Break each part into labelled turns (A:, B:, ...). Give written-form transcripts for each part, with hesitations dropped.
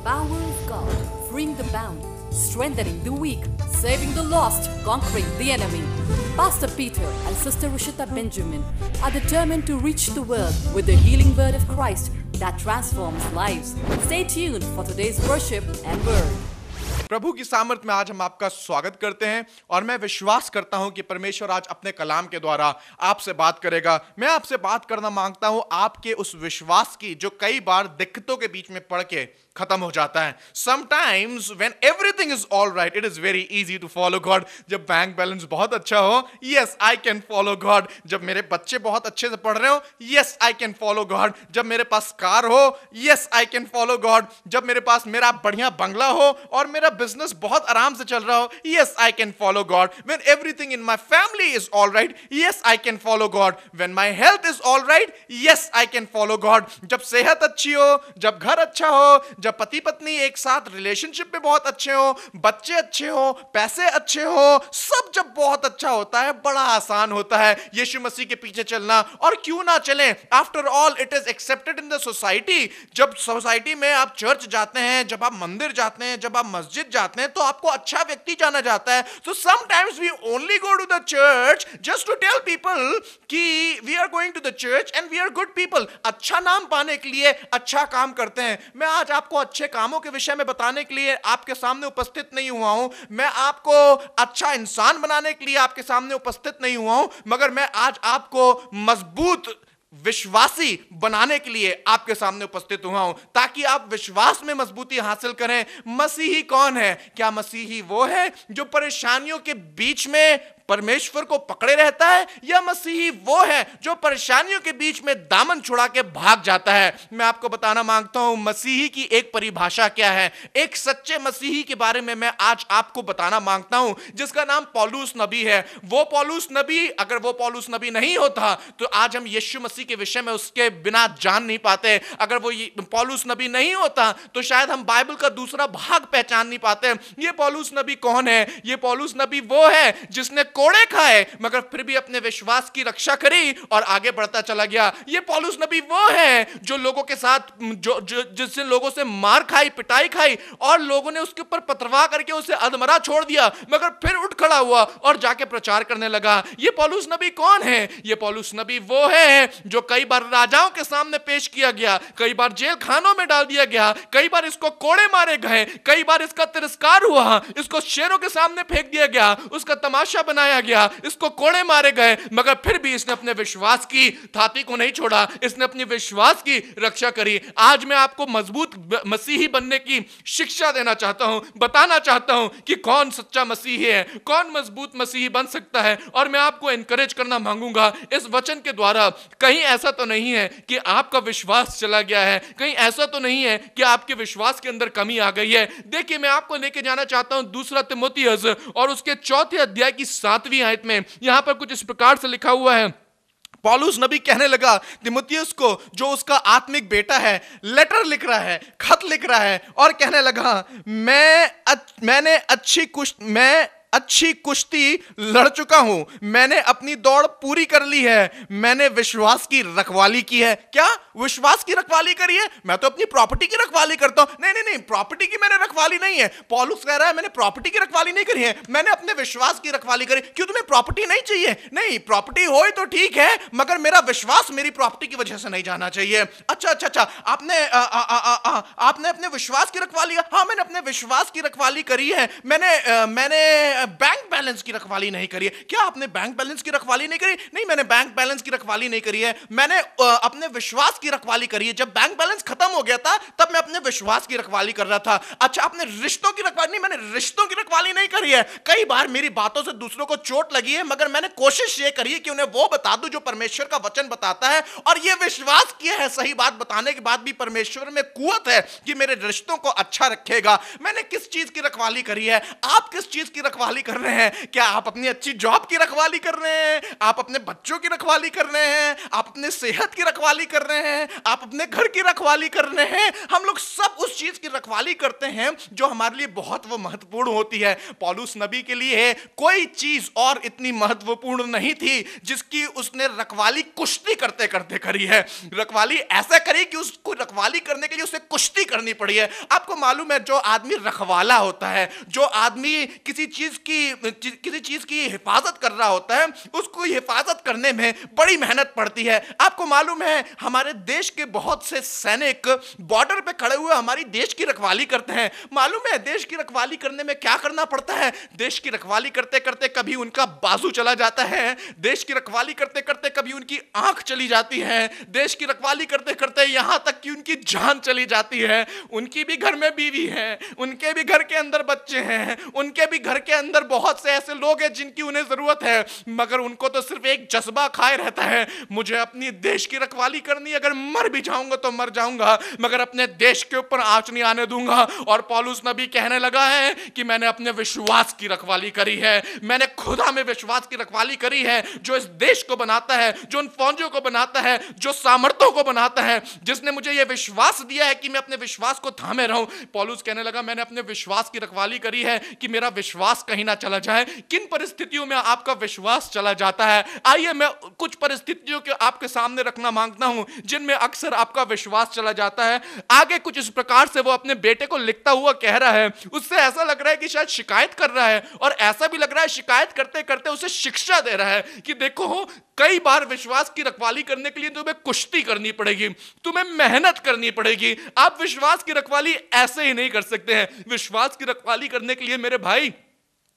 A: power of God, freeing the bound, strengthening the weak, saving the lost, conquering the enemy. Pastor Peter and Sister Rishita Benjamin are determined to reach the world with the healing word of Christ that transforms lives. Stay tuned for today's worship and word.
B: प्रभु की सामर्थ में आज हम आपका स्वागत करते हैं और मैं विश्वास करता हूं कि परमेश्वर आज अपने कलाम के द्वारा आपसे बात करेगा। मैं आपसे बात करना मांगता हूं आपके उस विश्वास की जो कई बार दिक्कतों के बीच में पड़ के खत्म हो जाता है। Sometimes when everything is all right, it is very easy to follow God. जब बैंक बैलेंस बहुत अच्छा हो, yes, I can follow God. जब मेरे बच्चे बहुत अच्छे से पढ़ रहे हो, yes, I can follow God. जब मेरे पास कार हो, yes, I can follow God. जब मेरे पास मेरा बढ़िया बंगला हो और मेरा बिजनेस बहुत आराम से चल रहा हो, yes, I can follow God. When everything in my family is all right, yes, I can follow God. When my health is all right, yes, I can follow God. जब सेहत अच्छी हो, जब घर अच्छा हो, जब पति पत्नी एक साथ रिलेशनशिप में बहुत अच्छे हो, बच्चे अच्छे हो, पैसे अच्छे हो, सब जब बहुत अच्छा होता है, बड़ा आसान होता है यीशु मसीह के पीछे चलना। और क्यों ना चलें, after all it is accepted in the society. जब सोसाइटी में आप चर्च जाते हैं, जब आप मंदिर जाते हैं, जब आप मस्जिद जाते हैं, तो आपको अच्छा व्यक्ति जाना जाता है। So sometimes we only go to the church just to tell people कि we are going to the church and we are good people. अच्छा नाम पाने के लिए अच्छा काम करते हैं। मैं आज आपको अच्छे कामों के विषय में बताने के लिए आपके सामने उपस्थित नहीं हुआ हूं। मैं आपको अच्छा इंसान बनाने के लिए आपके सामने उपस्थित नहीं हुआ हूं, मगर मैं आज आपको मजबूत विश्वासी बनाने के लिए आपके सामने उपस्थित हुआ हूं, ताकि आप विश्वास में मजबूती हासिल करें। मसीही कौन है? क्या मसीही वो है जो परेशानियों के बीच में परमेश्वर को पकड़े रहता है, या मसीही वो है जो परेशानियों के बीच में दामन छुड़ा के भाग जाता है? मैं आपको बताना मांगता हूं मसीही की एक परिभाषा क्या है। एक सच्चे मसीही के बारे में मैं आज आपको बताना मांगता हूं, जिसका नाम पौलुस नबी है। वो पौलुस नबी, अगर वो पौलुस नबी नहीं होता तो आज हम यीशु मसीह के विषय में उसके बिना जान नहीं पाते। अगर वो पौलुस नबी नहीं होता तो शायद हम बाइबल का दूसरा भाग पहचान नहीं पाते। ये पौलुस नबी कौन है? ये पौलुस नबी वो है जिसने कोड़े खाए मगर फिर भी अपने विश्वास की रक्षा करी और आगे बढ़ता चला गया। ये पौलुस नबी वो है जो लोगों के साथ जिससे लोगों से मार खाई, पिटाई खाई, और लोगों ने उसके ऊपर पथरवाह करके उसे अधमरा छोड़ दिया, मगर फिर उठ खड़ा हुआ और जाके प्रचार करने लगा। ये पौलुस नबी कौन है? ये पौलुस नबी वो है जो कई बार राजाओं के सामने पेश किया गया, कई बार जेल खानों में डाल दिया गया, कई बार इसको कोड़े मारे गए, कई बार इसका तिरस्कार हुआ, इसको शेरों के सामने फेंक दिया गया, उसका तमाशा बनाया गया, इसको कोड़े मारे गए, मगर फिर भी इसने अपने विश्वास की थाती को नहीं छोड़ा, इसने अपने विश्वास की रक्षा करी। आज मैं आपको मजबूत मसीही बनने की शिक्षा देना चाहता हूं, बताना चाहता हूं कि कौन सच्चा मसीही है, कौन मजबूत मसीही बन सकता है। और मैं आपको एनकरेज करना मांगूंगा इस वचन के द्वारा। कहीं ऐसा तो नहीं है कि आपका विश्वास चला गया है, कहीं ऐसा तो नहीं है कि आपके विश्वास के अंदर कमी आ गई है। देखिए, मैं आपको लेके जाना चाहता हूं दूसरा तिमोथियस और उसके 4 अध्याय की 7वीं आयत में। यहां पर कुछ इस प्रकार से लिखा हुआ है। पौलुस नबी कहने लगा तिमुथियुस को, जो उसका आत्मिक बेटा है, लेटर लिख रहा है, खत लिख रहा है, और कहने लगा मैंने अच्छी कुश्ती लड़ चुका हूं, मैंने अपनी दौड़ पूरी कर ली है, मैंने विश्वास की रखवाली की है। क्या विश्वास की रखवाली करी है? मैं तो अपनी प्रॉपर्टी की रखवाली करता हूं। नहीं, प्रॉपर्टी की मैंने रखवाली नहीं है। पौलुस कह रहा है मैंने प्रॉपर्टी की रखवाली नहीं करी है, मैंने अपने विश्वास की रखवाली करी। क्यों, तुम्हें प्रॉपर्टी नहीं चाहिए? नहीं, प्रॉपर्टी हो तो ठीक है, मगर मेरा विश्वास मेरी प्रॉपर्टी की वजह से नहीं जाना चाहिए। अच्छा, आपने अपने विश्वास की रखवाली? हाँ, मैंने अपने विश्वास की रखवाली करी है। मैंने बैंक बैलेंस की रखवाली नहीं करी है। क्या आपने बैंक बैलेंस की रखवाली नहीं करी? नहीं, मैंने बैंक बैलेंस की रखवाली नहीं करी है, मैंने अपने विश्वास की रखवाली करी है। जब बैंक बैलेंस खत्म हो गया था तब मैं अपने विश्वास की रखवाली कर रहा था। अच्छा, आपने रिश्तों की रखवाली? नहीं, मैंने रिश्तों की रखवाली नहीं करी है। कई बार मेरी बातों से दूसरों को चोट लगी है, मगर मैंने कोशिश ये करी है कि उन्हें वो बता दूं जो परमेश्वर का वचन बताता है, और ये विश्वास किया है सही बात बताने के बाद भी परमेश्वर में कुवत है कि मेरे रिश्तों को अच्छा रखेगा। मैंने किस चीज की रखवाली करी है? आप किस चीज की रखवाली रखवाली कर रहे हैं? क्या आप अपनी अच्छी जॉब की रखवाली कर रहे हैं? आप अपने बच्चों की रखवाली कर रहे हैं? आप अपने सेहत की रखवाली कर रहे हैं? आप अपने घर की रखवाली कर रहे हैं? हम लोग सब उस चीज की रखवाली करते हैं जो हमारे लिए बहुत वो महत्वपूर्ण होती है। पौलुस नबी के लिए कोई चीज और इतनी महत्वपूर्ण नहीं थी जिसकी उसने रखवाली कुश्ती करते करते करी है। रखवाली ऐसा करी कि उसको रखवाली करने के लिए उसे कुश्ती करनी पड़ी है। आपको मालूम है, जो आदमी रखवाला होता है, जो आदमी किसी चीज की हिफाजत कर रहा होता है, उसको हिफाजत करने में बड़ी मेहनत पड़ती है। आपको मालूम है, हमारे देश के बहुत से सैनिक बॉर्डर पे खड़े हुए हमारी देश की रखवाली करते हैं। मालूम है देश की रखवाली करने में क्या करना पड़ता है? देश की रखवाली करते करते कभी उनका बाजू चला जाता है, देश की रखवाली करते करते कभी उनकी आंख चली जाती है, देश की रखवाली करते करते यहां तक कि उनकी जान चली जाती है। उनकी भी घर में बीवी है, उनके भी घर के अंदर बच्चे हैं, उनके भी घर के अंदर बहुत से ऐसे लोग हैं जिनकी उन्हें जरूरत है, मगर उनको तो सिर्फ एक जज्बा खाए रहता है, मुझे अपनी देश की रखवाली करनी, अगर मर भी जाऊंगा तो मर जाऊंगा मगर अपने देश के ऊपर आंच नहीं आने दूंगा। और पौलुस नबी कहने लगा है कि मैंने अपने विश्वास की रखवाली करी है, मैंने खुदा में विश्वास की रखवाली करी है, जो इस देश को बनाता है, जो उन फौजियों को बनाता है, जो सामर्थ्यों को बनाता है, जिसने मुझे यह विश्वास दिया है कि मैं अपने विश्वास को थामे रहूं। पौलुस कहने लगा मैंने अपने विश्वास की रखवाली करी है कि मेरा विश्वास कहीं ना चला जाए। किन परिस्थितियों में आपका विश्वास चला जाता है? आइए मैं कुछ परिस्थितियों के आपके सामने रखना मांगता हूं जिनमें अक्सर आपका विश्वास चला जाता है। आगे कुछ इस प्रकार से वो अपने बेटे को लिखता हुआ कह रहा है, उससे ऐसा लग रहा है कि शायद शिकायत कर रहा है, और ऐसा भी लग रहा है शिकायत करते करते उसे शिक्षा दे रहा है कि देखो, कई बार विश्वास की रखवाली करने के लिए तुम्हें कुश्ती करनी पड़ेगी, तुम्हें मेहनत करनी पड़ेगी। आप विश्वास की रखवाली ऐसे ही नहीं कर सकते हैं। विश्वास की रखवाली करने के लिए मेरे भाई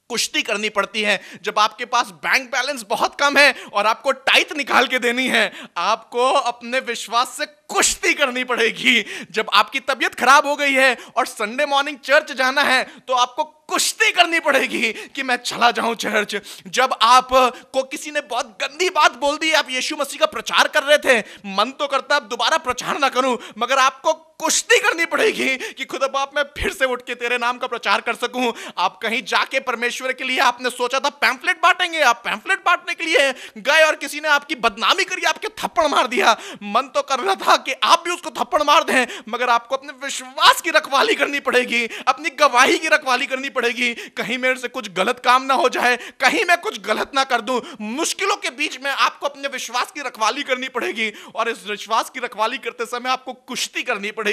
B: कुश्ती करनी पड़ती है। जब आपके पास बैंक बैलेंस बहुत कम है और आपको टाइट निकाल के देनी है, आपको अपने विश्वास से कुश्ती करनी पड़ेगी। जब आपकी तबीयत खराब हो गई है और संडे मॉर्निंग चर्च जाना है तो आपको कुश्ती करनी पड़ेगी कि मैं चला जाऊं चर्च। जब आप को किसी ने बहुत गंदी बात बोल दी, आप यीशु मसीह का प्रचार कर रहे थे, मन तो करता अब दोबारा प्रचार ना करूं, मगर आपको कुश्ती करनी पड़ेगी कि खुदा बाप मैं फिर से उठ के तेरे नाम का प्रचार कर सकूं। आप कहीं जाके परमेश्वर के लिए आपने सोचा था पैम्फलेट बांटेंगे, आप पैम्फलेट बांटने के लिए गए और किसी ने आपकी बदनामी करी, आपके थप्पड़ मार दिया। मन तो कर रहा था कि आप भी उसको थप्पड़ मार दें, मगर आपको अपने विश्वास की रखवाली करनी पड़ेगी, अपनी गवाही की रखवाली करनी पड़ेगी। कहीं मेरे से कुछ गलत काम ना हो जाए, कहीं मैं कुछ गलत ना कर दूं। मुश्किलों के बीच में आपको अपने विश्वास की रखवाली करनी पड़ेगी, और इस विश्वास की रखवाली करते समय आपको कुश्ती करनी पड़ेगी।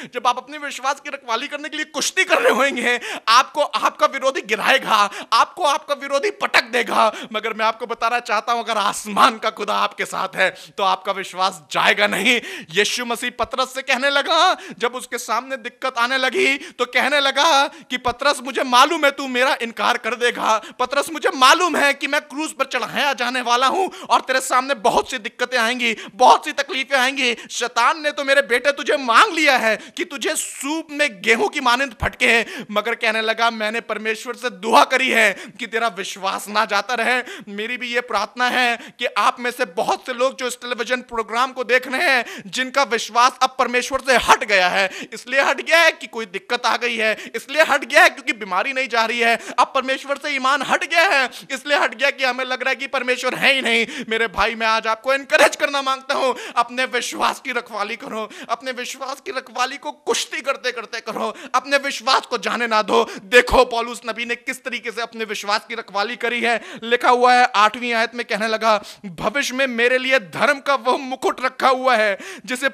B: जब आप अपने विश्वास की रखवाली करने के लिए कुश्ती कर रहे होंगे, आपको आपका विरोधी गिराएगा, आपको आपका विरोधी पटक देगा, मगर मैं आपको बताना चाहता हूं, अगर आसमान का खुदा आपके साथ है तो आपका विश्वास जाएगा नहीं। यीशु मसीह पतरस से कहने लगा, जब उसके सामने दिक्कत आने लगी तो कहने लगा कि पतरस मुझे मालूम है तू मेरा इनकार कर देगा, पतरस मुझे मालूम है कि मैं क्रूस पर चढ़ाया जाने वाला हूं और तेरे सामने बहुत सी दिक्कतें आएंगी, बहुत सी तकलीफें आएंगी। शैतान ने तो मेरे बेटे तुझे मांग लिया है कि तुझे सूप में गेहूं की मानंद फटके हैं, मगर कहने लगा मैंने परमेश्वर से दुआ करी है कि तेरा विश्वास ना जाता रहे। मेरी भी ये प्रार्थना है कि आप में से बहुत से लोग जो इस टेलीविजन प्रोग्राम को देख रहे हैं, जिनका विश्वास अब परमेश्वर से हट गया है, इसलिए हट गया है कि कोई दिक्कत आ गई है, इसलिए हट गया है क्योंकि बीमारी नहीं जा रही है, अब परमेश्वर से ईमान हट गया है, इसलिए हट गया कि हमें लग रहा है कि परमेश्वर है ही नहीं। मेरे भाई, मैं आज आपको एनकरेज करना मांगता हूं, अपने विश्वास की रखवाली करो, अपने विश्वास की रखवाली को कुश्ती करते करते करो, अपने विश्वास को जाने ना दो। देखो पौलुस नबी ने किस तरीके से अपने विश्वास की रखवाली करी है। लिखा हुआ है 8वीं आयत में, कहने लगा भविष्य में मेरे लिए धर्म का वह मुकुट रखा हुआ है जिसे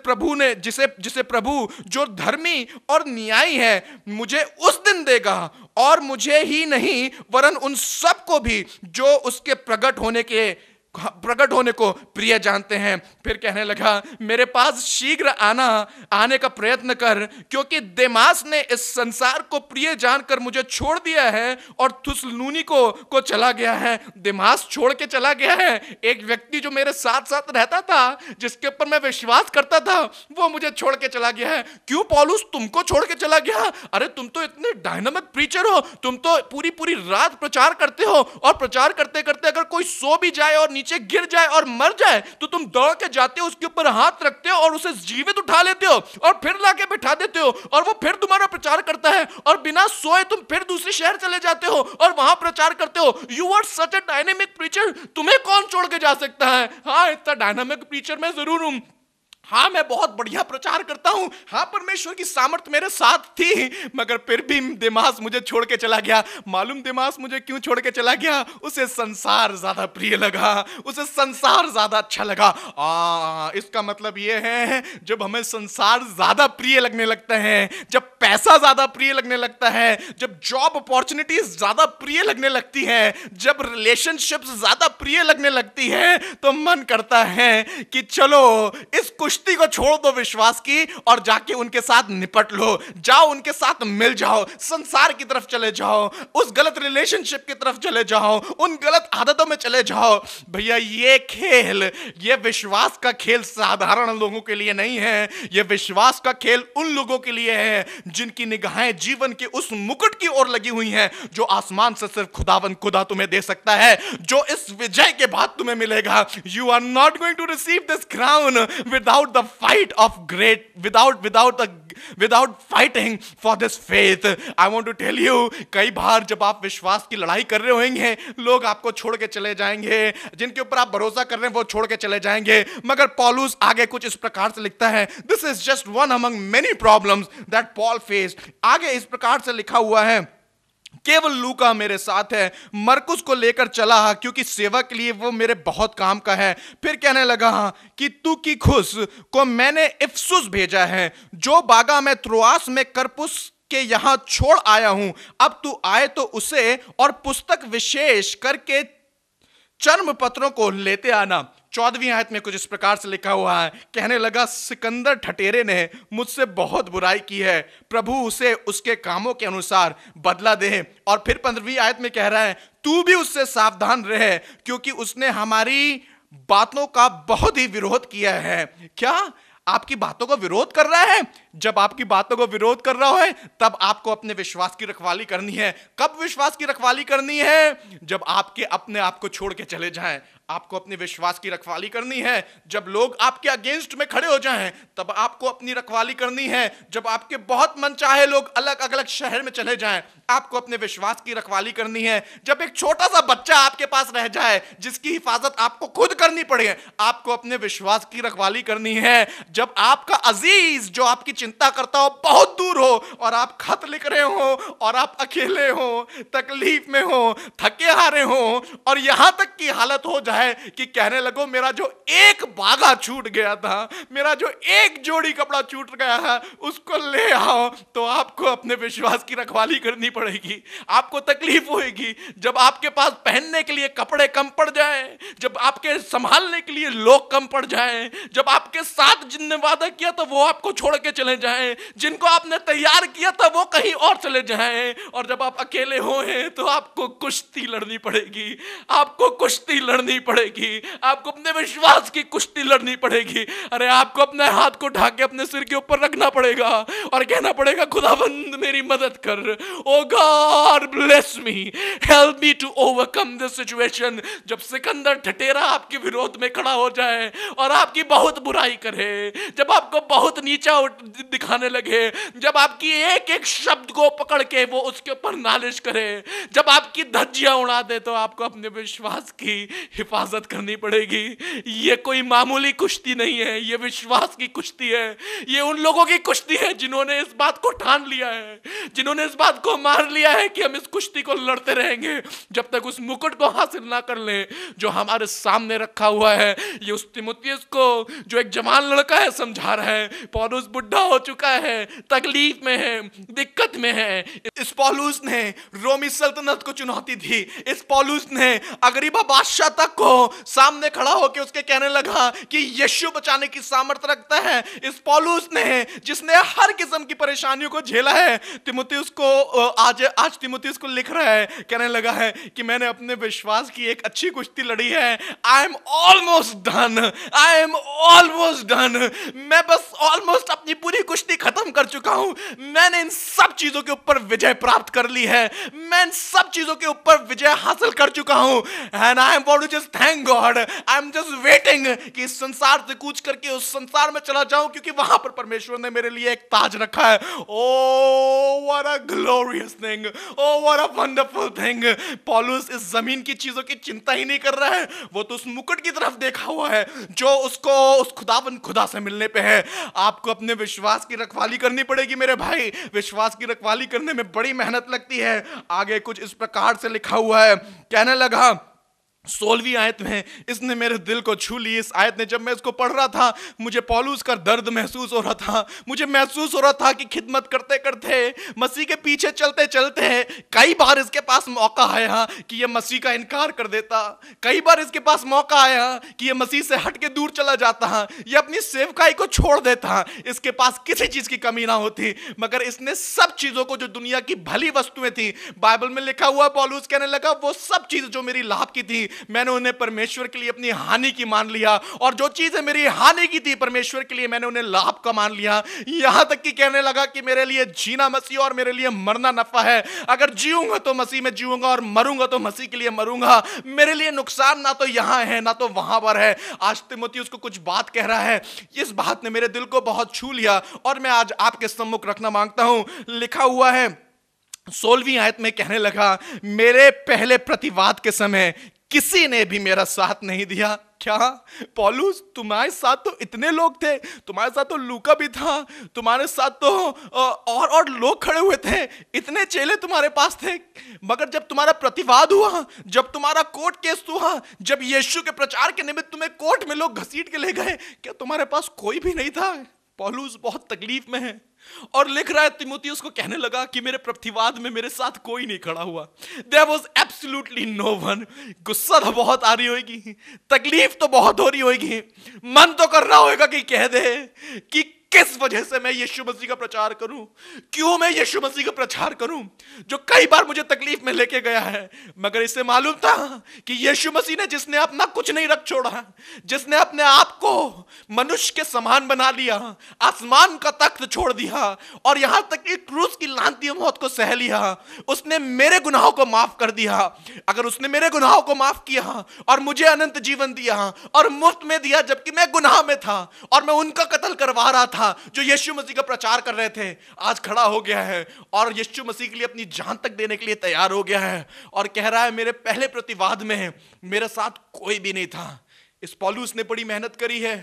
B: प्रभु जो धर्मी और न्यायी है मुझे उस दिन देगा, और मुझे ही नहीं वरन उन सबको भी जो उसके प्रकट होने को प्रिय जानते हैं। फिर कहने लगा मेरे पास शीघ्र आने का प्रयत्न कर, क्योंकि देमास ने इस संसार को प्रिय जानकर मुझे छोड़ दिया है और थुसलूनी को चला गया है। देमास छोड़ के चला गया है। एक व्यक्ति जो मेरे साथ साथ रहता था, जिसके ऊपर मैं विश्वास करता था, वो मुझे छोड़ के चला गया है। क्यों पौलुस तुमको छोड़ के चला गया? अरे तुम तो इतने डायनामिक प्रीचर हो, तुम तो पूरी पूरी रात प्रचार करते हो, और प्रचार करते करते अगर कोई सो भी जाए और नीचे गिर जाए और मर जाए तो तुम दौड़ के जाते हो, उसके ऊपर हाथ रखते हो और उसे जीवित उठा लेते हो और फिर लाके बिठा देते हो, और वो फिर तुम्हारा प्रचार करता है, और बिना सोए तुम फिर दूसरे शहर चले जाते हो और वहां प्रचार करते हो। You are such a dynamic preacher, तुम्हें कौन छोड़ के जा सकता है? हाँ, इतना डायनामिक प्रीचर मैं जरूर हूं, हाँ, मैं बहुत बढ़िया प्रचार करता हूं, हाँ परमेश्वर की सामर्थ मेरे साथ थी, मगर फिर भी दिमाग मुझे छोड़ के चला गया। मालूम दिमाग मुझे क्यों छोड़ के चला गया? उसे संसार ज्यादा प्रिय लगा, उसे संसार ज्यादा अच्छा लगा। इसका मतलब यह है, जब हमें संसार ज्यादा प्रिय लगने लगता है, जब पैसा ज्यादा प्रिय लगने लगता है, जब जॉब अपॉर्चुनिटीज ज्यादा प्रिय लगने लगती है, जब रिलेशनशिप्स ज्यादा प्रिय लगने लगती है, तो मन करता है कि चलो इस कुश्ती को छोड़ दो विश्वास की और जाके उनके साथ निपट लो, जाओ उनके साथ मिल जाओ, संसार की तरफ चले जाओ, उस गलत रिलेशनशिप की तरफ चले जाओ, उन गलत आदतों में चले जाओ। भैया ये खेल, ये विश्वास का खेल साधारण लोगों के लिए नहीं है, ये विश्वास का खेल उन लोगों के लिए है जिनकी निगाहें जीवन के उस मुकुट की ओर लगी हुई हैं जो आसमान से सिर्फ खुदा तुम्हें दे सकता है, जो इस विजय के बाद तुम्हें मिलेगा। You are not going to receive this crown without the fight of great, without fighting for this faith. I want to tell you, कई बार जब आप विश्वास की लड़ाई कर रहे होंगे, लोग आपको छोड़ के चले जाएंगे, जिनके ऊपर आप भरोसा कर रहे हैं वो छोड़ के चले जाएंगे, मगर पौलुस आगे कुछ इस प्रकार से लिखता है, this is just one among many problems that Paul faced. आगे इस प्रकार से लिखा हुआ है, केवल लूका मेरे साथ है, मरकुस को लेकर चला क्योंकि सेवा के लिए वो मेरे बहुत काम का है। फिर कहने लगा कि तुकिकुस को मैंने इफिसुस भेजा है, जो बागा में त्रोआस में करपुस के यहां छोड़ आया हूं। अब तू आए तो उसे और पुस्तक विशेष करके चर्म पत्रों को लेते आना। 14वीं आयत में कुछ इस प्रकार से लिखा हुआ है, कहने लगा सिकंदर ठटेरे ने मुझसे बहुत बुराई की है, प्रभु उसे उसके कामों के अनुसार बदला दे। और फिर 15वीं आयत में कह रहा है, तू भी उससे सावधान रहे क्योंकि उसने हमारी बातों का बहुत ही विरोध किया है। क्या आपकी बातों का विरोध कर रहा है? जब आपकी बातों को विरोध कर रहा है तब आपको अपने विश्वास की रखवाली करनी है। कब विश्वास की रखवाली करनी है? जब आपके अपने आप को छोड़ के चले जाएं। आपको अपने विश्वास की रखवाली करनी है जब लोग आपके अगेंस्ट में खड़े हो जाएं, तब आपको अपनी रखवाली करनी है। जब आपके बहुत मनचाहे लोग अलग अलग शहर में चले जाएं, आपको अपने विश्वास की रखवाली करनी है। जब एक छोटा सा बच्चा आपके पास रह जाए जिसकी हिफाजत आपको खुद करनी पड़े, आपको अपने विश्वास की रखवाली करनी है। जब आपका अजीज जो आपकी चिंता करता हो बहुत दूर हो और आप खत लिख रहे हो और आप अकेले हो, तकलीफ में हो, थके हारे हो और यहां तक की हालत हो जाए कि कहने लगो मेरा जो एक बागा छूट गया था, मेरा जो एक जोड़ी कपड़ा छूट गया है, उसको ले आओ, तो आपको अपने विश्वास की रखवाली करनी पड़ेगी। आपको तकलीफ होगी जब आपके पास पहनने के लिए कपड़े कम पड़ जाए, जब आपके संभालने के लिए लोग कम पड़ जाए, जब आपके साथ जिनने वादा किया था वो आपको छोड़ के चले जाएं, जिनको आपने तैयार किया था वो कहीं और चले जाएं, और जब आप अकेले होए तो आपको कुश्ती लड़नी पड़ेगी। आपको कुश्ती लड़नी पड़ेगी, आपको अपने विश्वास की कुश्ती लड़नी पड़ेगी। अरे आपको अपने हाथ को ढाके अपने सिर के ऊपर रखना पड़ेगा और कहना पड़ेगा, खुदाबंद मेरी मदद कर, O god bless me, help me to overcome this situation. जब सिकंदर ठटेरा आपके विरोध में खड़ा हो जाए और आपकी बहुत बुराई करे, जब आपको बहुत नीचा दिखाने लगे, जब आपकी एक एक शब्द को पकड़ के वो उसके ऊपर नालिश करे, जब आपकी धज्जियां उड़ा दे, तो आपको अपने विश्वास की हिफाजत करनी पड़ेगी। ये कोई मामूली कुश्ती नहीं है, ये विश्वास की कुश्ती है। ये उन लोगों की कुश्ती है जिन्होंने इस बात को ठान लिया है, जिन्होंने इस बात को मान लिया है कि हम इस कुश्ती को लड़ते रहेंगे जब तक उस मुकुट को हासिल ना कर लें जो हमारे सामने रखा हुआ है। ये उस तीमुथियुस को जो एक जवान लड़का है समझा रहा है। पौलुस बुढ़ा हो चुका है, तकलीफ में है, दिक्कत में है। इस पौलुस ने रोमी सल्तनत को चुनौती दी। इस पौलुस ने अग्रिपा बादशाह तक को सामने खड़ा होकर उसके कहने लगा कि यीशु बचाने की सामर्थ्य रखता है। इस पौलुस ने जिसने हर किस्म की परेशानियों को झेला है, तीमुथियुस को आज तीमुथियुस को लिख रहा है, कहने लगा है कि मैंने अपने विश्वास की एक अच्छी कुश्ती लड़ी है। I am almost done, I am almost done. मैं बस ऑलमोस्ट अपनी पूरी कुश्ती खत्म कर चुका हूं। मैंने इन सब चीजों के ऊपर विजय प्राप्त कर ली है। मैं इन सब चीजों के ऊपर विजय हासिल कर चुका हूं। And I am want to just thank God. I am just waiting कि इस संसार से कूच करके उस संसार में चला जाऊं, क्योंकि वहां पर परमेश्वर ने मेरे लिए एक ताज रखा है। ओ what a glorious thing, oh what a wonderful thing. पौलुस इस जमीन की चीजों की चिंता ही नहीं कर रहा है, वो तो उस मुकुट की तरफ देखा हुआ है जो उसको उस खुदा से मिलने पे है। आपको अपने विश्वास की रखवाली करनी पड़ेगी मेरे भाई। विश्वास की रखवाली करने में बड़ी मेहनत लगती है। आगे कुछ इस प्रकार से लिखा हुआ है, कहने लगा 16वीं आयत में, इसने मेरे दिल को छू ली। इस आयत ने जब मैं इसको पढ़ रहा था मुझे पौलुस का दर्द महसूस हो रहा था। मुझे महसूस हो रहा था कि खिदमत करते करते, मसीह के पीछे चलते चलते कई बार इसके पास मौका आया कि ये मसीह का इनकार कर देता। कई बार इसके पास मौका आया कि ये मसीह से हट के दूर चला जाता, ये अपनी सेवकाई को छोड़ देता। इसके पास किसी चीज की कमी ना होती, मगर इसने सब चीजों को, जो दुनिया की भली वस्तुएं थी, बाइबल में लिखा हुआ पौलुस कहने लगा वो सब चीज जो मेरी लाभ की थी मैंने उन्हें परमेश्वर के लिए अपनी हानि की मान लिया, और जो चीजें मेरी हानि की थी परमेश्वर के लिए मैंने उन्हें लाभ का मान लिया। यहां तक कि कहने लगा कि मेरे लिए जीना मसीह और मेरे लिए मरना नफा है। अगर जीऊंगा तो मसीह में जीऊंगा और मरूंगा तो मसीह के लिए मरूंगा। मेरे लिए नुकसान ना तो यहां है ना तो वहां पर है। आज तीमुथियुस को कुछ बात कह रहा है, इस बात ने मेरे दिल को बहुत छू लिया और मैं आज आपके सम्मुख रखना मांगता हूं। लिखा हुआ है 16वीं आयत में, कहने लगा मेरे पहले प्रतिवाद के समय किसी ने भी मेरा साथ नहीं दिया। क्या पौलुस, तुम्हारे साथ तो इतने लोग थे, तुम्हारे साथ तो लूका भी था, तुम्हारे साथ तो और लोग खड़े हुए थे, इतने चेले तुम्हारे पास थे, मगर जब तुम्हारा प्रतिवाद हुआ, जब तुम्हारा कोर्ट केस हुआ, जब यीशु के प्रचार के निमित्त तुम्हें कोर्ट में लोग घसीट के ले गए, क्या तुम्हारे पास कोई भी नहीं था? पौलुस बहुत तकलीफ में है और लिख रहा है तीमुथियुस को, कहने लगा कि मेरे प्रतिवाद में मेरे साथ कोई नहीं खड़ा हुआ। There was absolutely no one। गुस्सा तो बहुत आ रही होगी, तकलीफ तो बहुत हो रही होगी, मन तो कर रहा होगा कि कह दे कि किस वजह से मैं यीशु मसीह का प्रचार करूं, क्यों मैं यीशु मसीह का प्रचार करूं जो कई बार मुझे तकलीफ में लेके गया है। मगर इसे मालूम था कि यीशु मसीह ने, जिसने अपना कुछ नहीं रख छोड़ा, जिसने अपने आप को मनुष्य के समान बना लिया, आसमान का तख्त छोड़ दिया और यहां तक कि क्रूस की लांती मौत को सह लिया, उसने मेरे गुनाहों को माफ कर दिया। अगर उसने मेरे गुनाहों को माफ किया और मुझे अनंत जीवन दिया और मुफ्त में दिया, जबकि मैं गुनाह में था और मैं उनका कत्ल करवा रहा था जो यीशु मसीह का प्रचार कर रहे थे, आज खड़ा हो गया है और यीशु मसीह के लिए अपनी जान तक देने के लिए तैयार हो गया है और कह रहा है मेरे पहले प्रतिवाद में मेरे साथ कोई भी नहीं था। इस पौलुस ने बड़ी मेहनत करी है,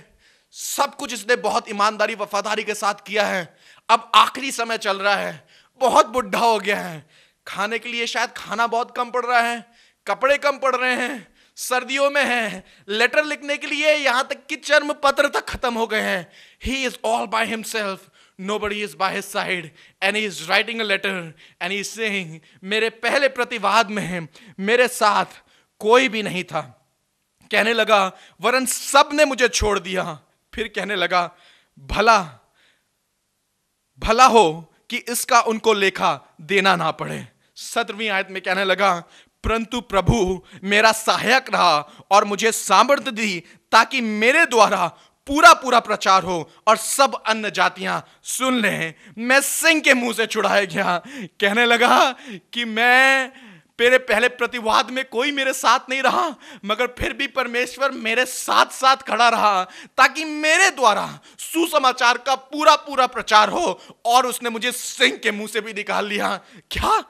B: सब कुछ इसने बहुत ईमानदारी वफादारी के साथ किया है। अब आखिरी समय चल रहा है, बहुत बुढ़ा हो गया है, खाने के लिए शायद खाना बहुत कम पड़ रहा है, कपड़े कम पड़ रहे हैं, सर्दियों में है, लेटर लिखने के लिए यहां तक कि चर्म पत्र तक खत्म हो गए हैं। He is all by himself, nobody is by his side and he is writing a letter and he is saying मेरे पहले प्रतिवाद में मेरे साथ कोई भी नहीं था। कहने लगा वरन सब ने मुझे छोड़ दिया। फिर कहने लगा भला हो कि इसका उनको लेखा देना ना पड़े। 17वीं आयत में कहने लगा परंतु प्रभु मेरा सहायक रहा और मुझे सामर्थ्य दी ताकि मेरे द्वारा पूरा पूरा प्रचार हो और सब अन्य जातियां सुन लें। मैं सिंह के मुंह से छुड़ाया गया। कहने लगा कि मैं मेरे पहले प्रतिवाद में कोई मेरे साथ नहीं रहा, मगर फिर भी परमेश्वर मेरे साथ साथ खड़ा रहा ताकि मेरे द्वारा सुसमाचार का पूरा पूरा प्रचार हो। और उसने मुझे सिंह के मुंह से भी निकाल लिया। क्या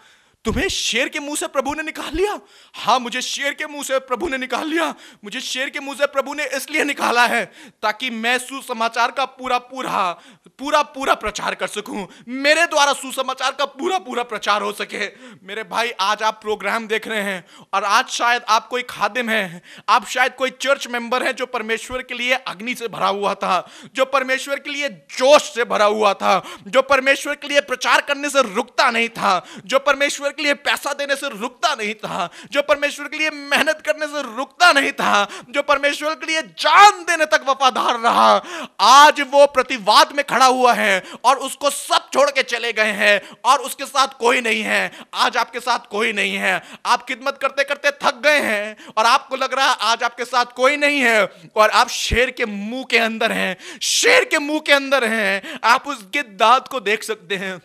B: तुम्हें शेर के मुंह से प्रभु ने निकाल लिया? हाँ, मुझे शेर के मुंह से प्रभु ने निकाल लिया। मुझे शेर के मुंह से प्रभु ने इसलिए निकाला है ताकि मैं सुसमाचार का पूरा पूरा प्रचार कर सकूं, मेरे द्वारा सुसमाचार का पूरा पूरा प्रचार हो सके। मेरे भाई, आज आप प्रोग्राम देख रहे हैं और आज शायद आप कोई खादिम है, आप शायद कोई चर्च मेंबर है जो परमेश्वर के लिए अग्नि से भरा हुआ था, जो परमेश्वर के लिए जोश से भरा हुआ था, जो परमेश्वर के लिए प्रचार करने से रुकता नहीं था, जो परमेश्वर के लिए पैसा देने से रुकता नहीं था, जो परमेश्वर के लिए मेहनत करने से रुकता नहीं था, जो परमेश्वर के लिए जान देने तक वफादार रहा। आज वो प्रतिवाद में खड़ा हुआ है और उसको सब छोड़ के चले गए हैं और उसके साथ कोई नहीं है। आज आपके साथ कोई नहीं है। आप खिदमत करते करते थक गए हैं और आपको लग रहा है आज आपके साथ कोई नहीं है और आप शेर के मुंह के अंदर हैं, शेर के मुंह के अंदर हैं। आप उसके दांत को देख सकते हैं,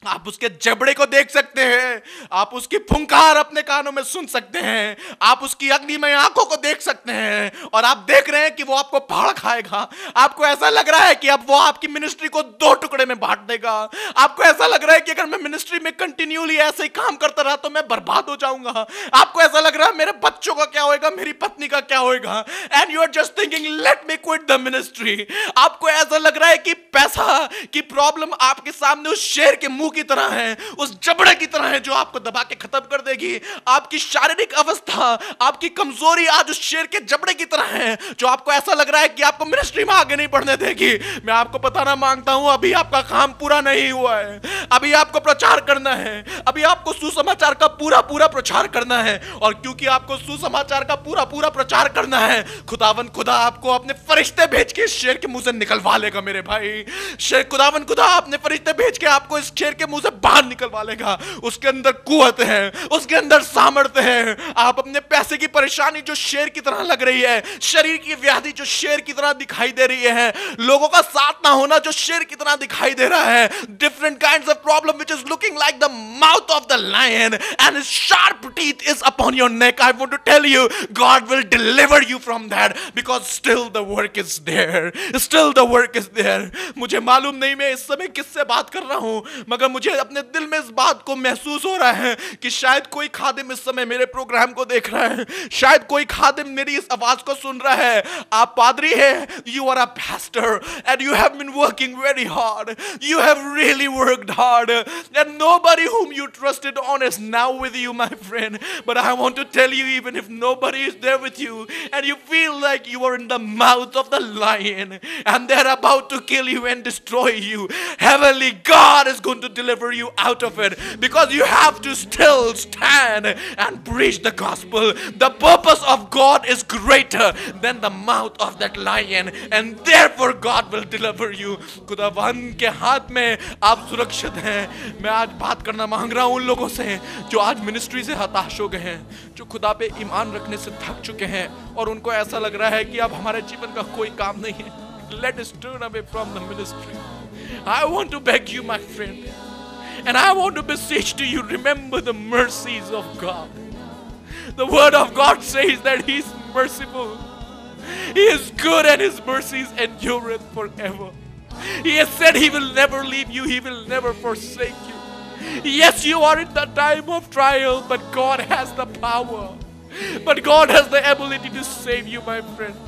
B: आप उसके जबड़े को देख सकते हैं, आप उसकी फुंकार अपने कानों में सुन सकते हैं, आप उसकी अग्निमय आंखों को देख सकते हैं और आप देख रहे हैं कि वो आपको फाड़ खाएगा। आपको ऐसा लग रहा है कि अब वो आपकी मिनिस्ट्री को 2 टुकड़े में बांट देगा। आपको ऐसा लग रहा है कि अगर मैं मिनिस्ट्री में कंटिन्यूली ऐसे ही काम करता रहा तो मैं बर्बाद हो जाऊंगा। आपको ऐसा लग रहा है मेरे बच्चों का क्या होएगा, मेरी पत्नी का क्या होएगा, and you are just thinking let me quit the ministry. आपको ऐसा लग रहा है कि पैसा की प्रॉब्लम आपके सामने उस शेर के मुंह की तरह है, उस जबड़े की तरह है जो आपको दबा के खत्म कर देगी। आपकी शारीरिक अवस्था, आपकी कमजोरी आज उस शेर के जबड़े की तरह है जो आपको ऐसा लग रहा है कि आपको मिनिस्ट्री में आगे नहीं बढ़ने देगी। मैं आपको बताना मांगता हूं अभी आपका काम पूरा नहीं हुआ है, अभी आपको प्रचार करना है, अभी आपको सुसमाचार का पूरा पूरा प्रचार करना है। और क्योंकि आपको सुसमाचार का पूरा पूरा प्रचार करना है, खुदावन खुदा आपको अपने फरिश्ते भेज के इस शेर के मुंह से निकलवा लेगा मेरे भाई। शेर खुदावन खुदा अपने फरिश्ते भेज के आपको इस शेर के मुंह से बाहर निकलवा लेगा। उसके अंदर कुव्वत है, उसके अंदर सामर्थ्य है। आप अपने पैसे की परेशानी जो शेर की तरह लग रही है, शरीर की व्याधि जो शेर की तरह दिखाई दे रही है, लोगों का साथ ना होना जो शेर की तरह दिखाई दे रहा है, different kinds of problem which is looking like the mouth of the lion and his sharp teeth is upon your neck, I want to tell you God will deliver you from that because still the work is there, still the work is there. मुझे मालूम नहीं मैं इस समय किससे बात कर रहा हूं, मगर मुझे अपने दिल में इस बात को महसूस हो रहा है कि शायद कोई खादिम इस समय मेरे प्रोग्राम को देख रहा है, शायद कोई खादिम मेरी इस आवाज को सुन रहा है। आप पादरी हैं, you are a pastor and you have been working very hard, you have really worked hard and nobody whom you trusted on is now with you my friend, but I want to tell you even if nobody is there with you and you feel like you are in the mouth of the lion and they're about to kill you and destroy you, heavenly God is going to deliver you out of it because you have to still stand and preach the gospel. The purpose of God is greater than the mouth of that lion and therefore God will deliver you. खुदावन के हाथ में आप सुरक्षित हैं। मैं आज बात करना मांग रहा हूं उन लोगों से जो आज मिनिस्ट्री से हताश हो गए हैं, जो खुदा पे ईमान रखने से थक चुके हैं और उनको ऐसा लग रहा है कि अब हमारे जीवन का कोई काम नहीं है। Let us turn away from the ministry. I want to beg you my friend and I want to beseech to you, remember the mercies of God. The word of God says that he is merciful, he is good and his mercies endureth forever. He has said he will never leave you, he will never forsake you. Yes, you are in the time of trial, but God has the power, but God has the ability to save you my friend.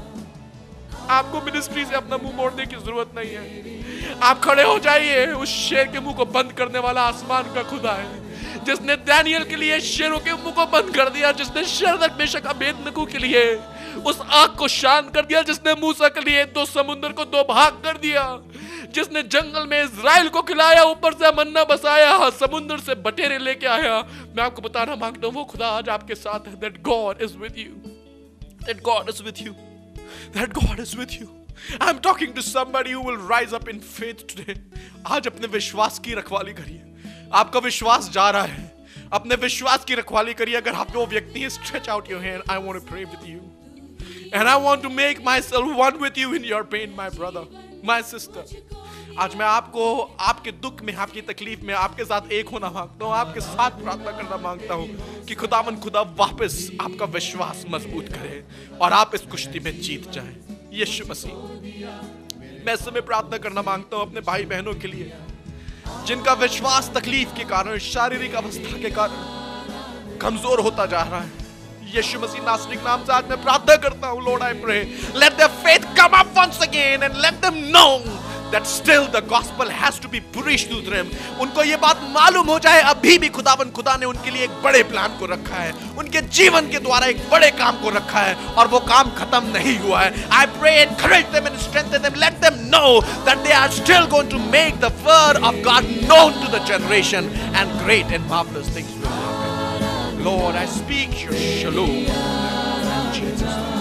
B: आपको ministry से अपना मुंह मोड़ने की जरूरत नहीं है। आप खड़े हो जाइए, उस शेर के मुंह को बंद करने वाला आसमान का खुदा है जिसने दानियल के लिए शेरों के मुंह को बंद कर दिया, जिसने शद्रक मेशक अबेदनगो के लिए उस आग को शांत कर दिया, जिसने मूसा के लिए दो समुद्र को दो भाग कर दिया, जिसने जंगल में इजराइल को खिलाया, ऊपर से मन्ना बसाया, समुद्र से बटेरे लेके आया। मैं आपको बताना मांगता हूँ वो खुदा आज आपके साथ है। That God is with you. That God is with you. That God is with you. I'm talking to somebody who will rise up in faith today. आज अपने विश्वास की रखवाली करिए। आपका विश्वास जा रहा है, अपने विश्वास की रखवाली करिए। अगर आप वो व्यक्ति हैं, stretch out your hand. I want to pray with you. And I want to make myself one with you in your pain, my brother, my sister. आज मैं आपको आपके दुख में, आपकी तकलीफ में आपके साथ एक होना मांगता हूँ, आपके साथ प्रार्थना करना मांगता हूँ कि खुदावन खुदा वापस आपका विश्वास मजबूत करे और आप इस कुश्ती में जीत जाएं। यीशु मसीह, मैं इस समय प्रार्थना करना मांगता हूँ अपने भाई बहनों के लिए जिनका विश्वास तकलीफ के कारण, शारीरिक अवस्था के कारण कमजोर होता जा रहा है। यीशु मसीह नासरी के नाम से आज मैं प्रार्थना करता हूँ, Lord I pray, let their faith come up once again and let them know that still the gospel has to be preached to them. उनको ये बात मालूम हो जाए अभी भी खुदावन खुदा ने उनके लिए एक बड़े प्लान को रखा है, उनके जीवन के द्वारा एक बड़े काम को रखा है और वो काम खत्म नहीं हुआ है। I pray, encourage them and strengthen them. Let them know that they are still going to make the word of God known to the generation and great and marvelous things will happen. Lord, I speak your shalom in Jesus' name.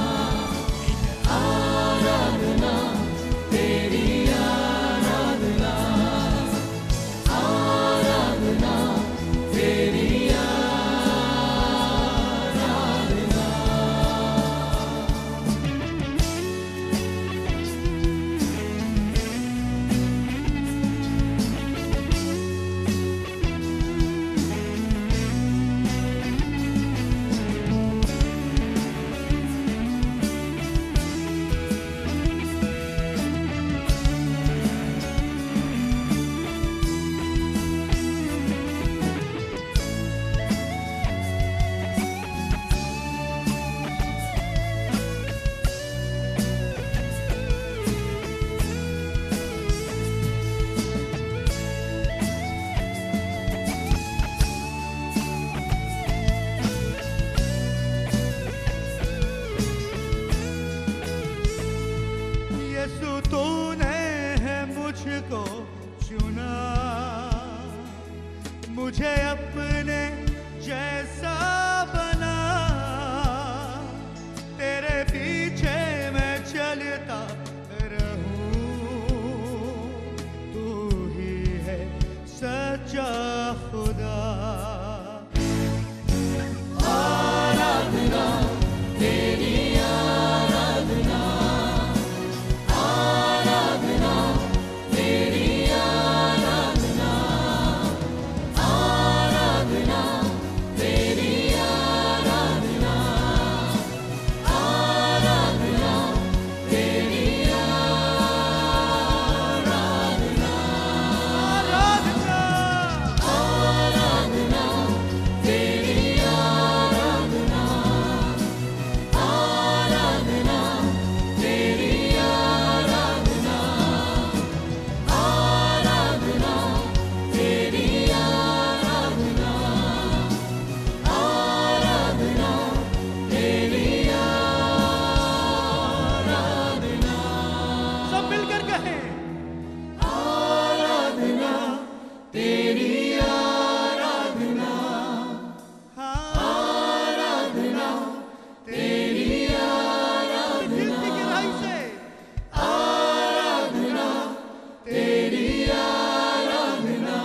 C: मुझे अपने जैसा बना, तेरे पीछे मैं चलता रहूं, तू ही है सच्चा खुदा। आराधना तेरी आराधना, आराधना तेरी आराधना, आराधना तेरी आराधना, आराधना तेरी आराधना, आराधना, आराधना तेरी आराधना, आराधना तेरी आराधना, आराधना तेरी आराधना, आराधना तेरी आराधना। सब मिलकर कहें, आराधना तेरी आराधना, आराधना तेरी आराधना, दिल की गहराई से आराधना तेरी आराधना,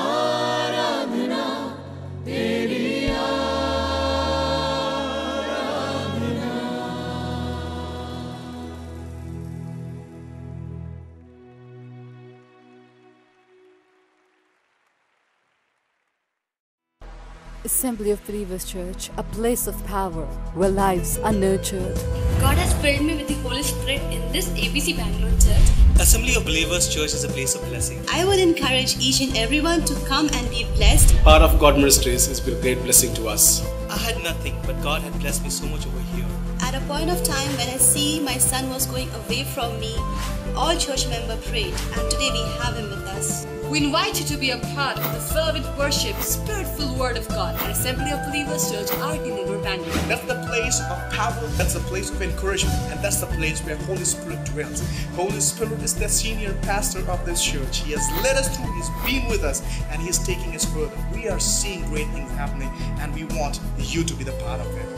C: आराधना तेरी आराधना।
A: Assembly of Believers Church, a place of power where lives are nurtured.
D: God has filled me with the Holy Spirit in this ABC Bangalore Church.
E: Assembly of Believers Church is a place of blessing.
F: I would encourage each and everyone to come and be blessed.
G: Part of God Ministries has been a great blessing to us.
E: I had nothing, but God had blessed me so much over here.
F: At a point of time when I see my son was going away from me, all church members prayed, and today we have him with us.
A: We invite you to be a part of the fervent worship, spirit-filled Word of God at Assembly of Believers Church, RT Neighbor Bangalore.
H: That's the place of power, that's the place of encouragement, and that's the place where Holy Spirit dwells. Holy Spirit is the senior pastor of this church. He has led us through, He's been with us, and He is taking us further. We are seeing great things happening, and we want you to be the part of it.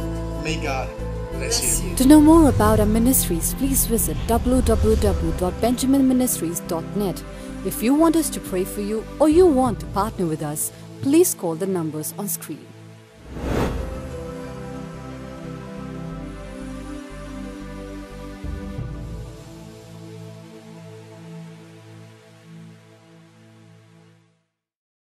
H: May God bless you.
A: To know more about our ministries, please visit www.benjaminministries.net. If you want us to pray for you or you want to partner with us, please call the numbers on screen.